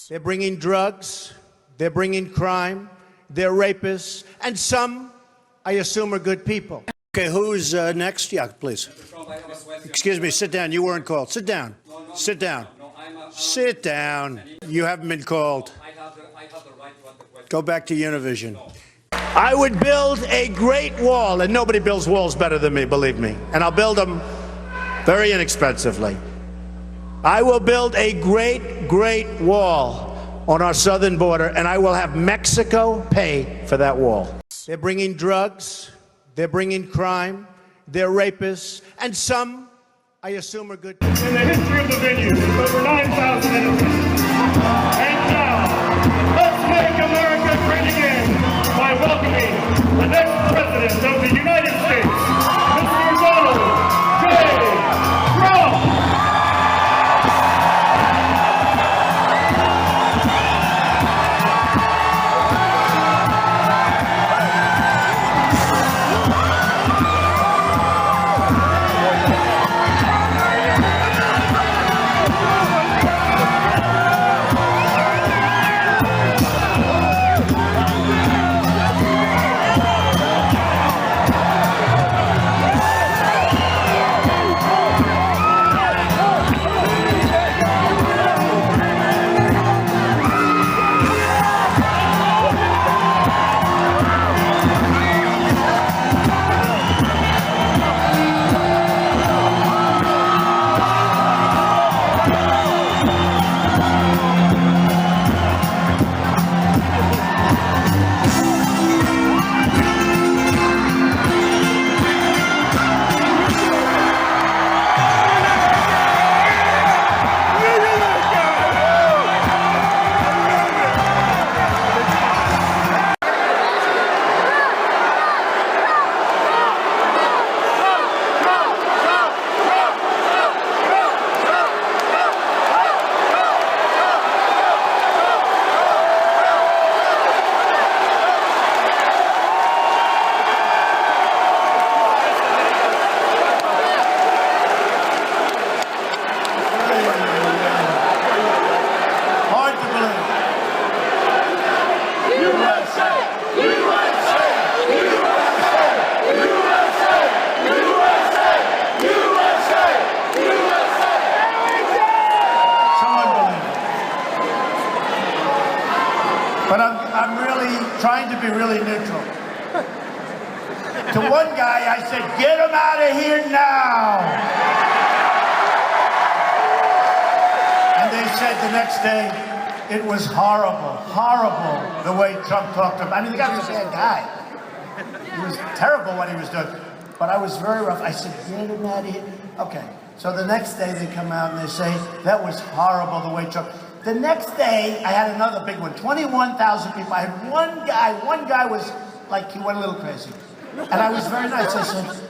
They're bringing drugs, they're bringing crime, they're rapists, and some, I assume, are good people. Okay, who's next? Yeah, please. Excuse me, sit down. You weren't called. Sit down. Sit down. Sit down. You haven't been called. Go back to Univision. I would build a great wall, and nobody builds walls better than me, believe me. And I'll build them very inexpensively. I will build a great wall on our southern border, and I will have Mexico pay for that wall. They're bringing drugs, they're bringing crime, they're rapists, and some, I assume, are good. In the history of the venue, there's over 9,000 innocents. And now, let's make America great again by welcoming the next president of the United States, Mr. Donald J. Trump. But I'm really trying to be really neutral. To one guy, I said, get him out of here now. And they said the next day, it was horrible the way Trump talked to him. I mean, the guy was a bad guy. He was terrible what he was doing. But I was very rough. I said, get him out of here. Okay. So the next day they come out and they say, that was horrible the way Trump. The next day, I had another big one, 21,000 people. I had one guy was like, he went a little crazy. And I was very nice. I said,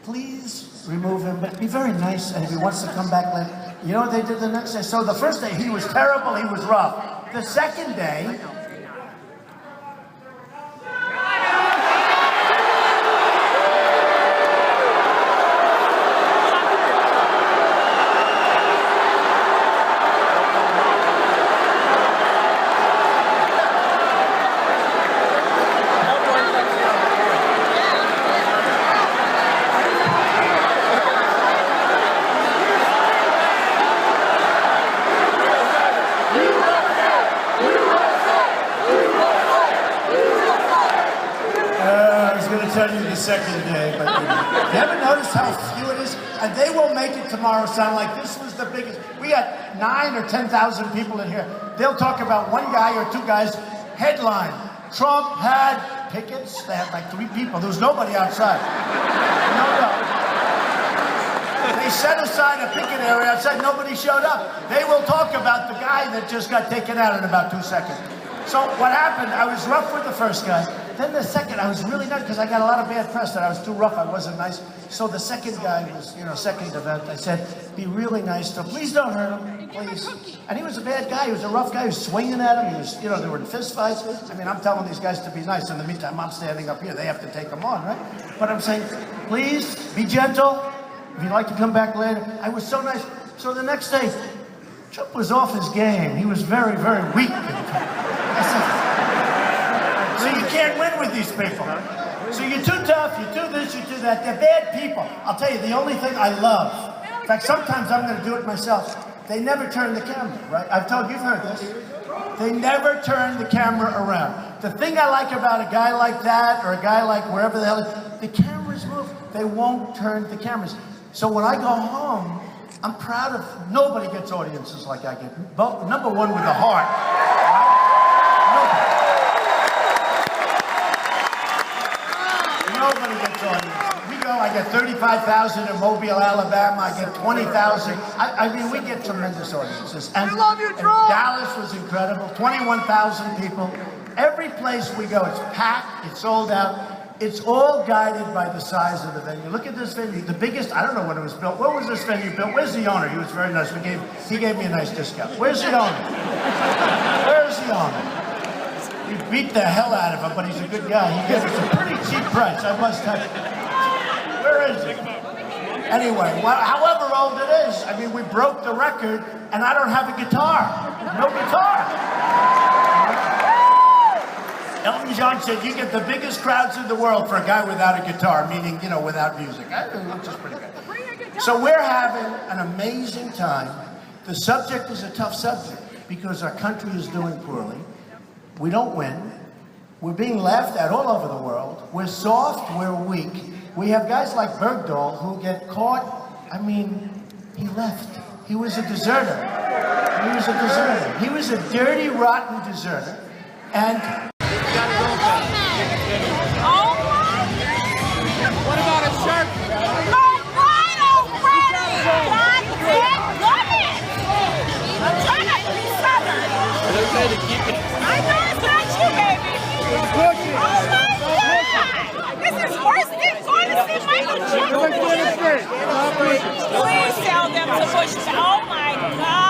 please remove him, but be very nice. And if he wants to come back later, you know what they did the next day? So the first day, he was terrible, he was rough. The second day, tell you the second day, but you ever notice how few it is? And they will make it tomorrow sound like this was the biggest. We got 9,000 or 10,000 people in here. They'll talk about one guy or two guys. Headline: Trump had pickets. They had like 3 people. There was nobody outside. No. They set aside a picket area outside. Nobody showed up. They will talk about the guy that just got taken out in about 2 seconds. So what happened? I was rough with the first guy. Then the second, I was really nice because I got a lot of bad press that I was too rough. I wasn't nice. So the second guy was, second event. I said, be really nice to him. Please don't hurt him, please. And he was a bad guy. He was a rough guy. He was swinging at him. He was, they were in fist fights. I mean, I'm telling these guys to be nice. In the meantime, I'm standing up here. They have to take him on, right? But I'm saying, please be gentle. If you'd like to come back later. I was so nice. So the next day, Trump was off his game. He was very, very weak. I said, so you can't win with these people. So you're too tough, you do this, you do that. They're bad people. I'll tell you, the only thing I love, in fact, sometimes I'm going to do it myself, they never turn the camera, right? I've told you, you've heard this. They never turn the camera around. The thing I like about a guy like that, or a guy like wherever the hell, the cameras move. They won't turn the cameras. So when I go home, I'm proud of, nobody gets audiences like I get. Number one, with the heart. Right? Nobody gets audiences. We go, I get 35,000 in Mobile, Alabama. I get 20,000. I mean, we get tremendous audiences. And, we love you, Trump. Dallas was incredible. 21,000 people. Every place we go, it's packed, it's sold out. It's all guided by the size of the venue. Look at this venue. The biggest, I don't know when it was built. Where was this venue built? Where's the owner? He was very nice. He gave me a nice discount. Where's the owner? Where's the owner? We beat the hell out of him, but he's a good guy. He gave us a pretty cheap price, I must tell you. Where is he? Anyway, however old it is, I mean, we broke the record, and I don't have a guitar. No guitar. Elton John said, you get the biggest crowds in the world for a guy without a guitar, meaning, you know, without music. Which is pretty good. So we're having an amazing time. The subject is a tough subject because our country is doing poorly. We don't win. We're being laughed at all over the world. We're soft, we're weak. We have guys like Bergdahl who get caught. I mean, he left. He was a deserter. He was a deserter. He was a dirty, rotten deserter. And what about a shark? Right already! God damn goodness! I'm trying not to be stubborn. I know it's not you, baby. Oh my God! This is worse than going to see Michael Jackson. Please tell them to push. Oh my God!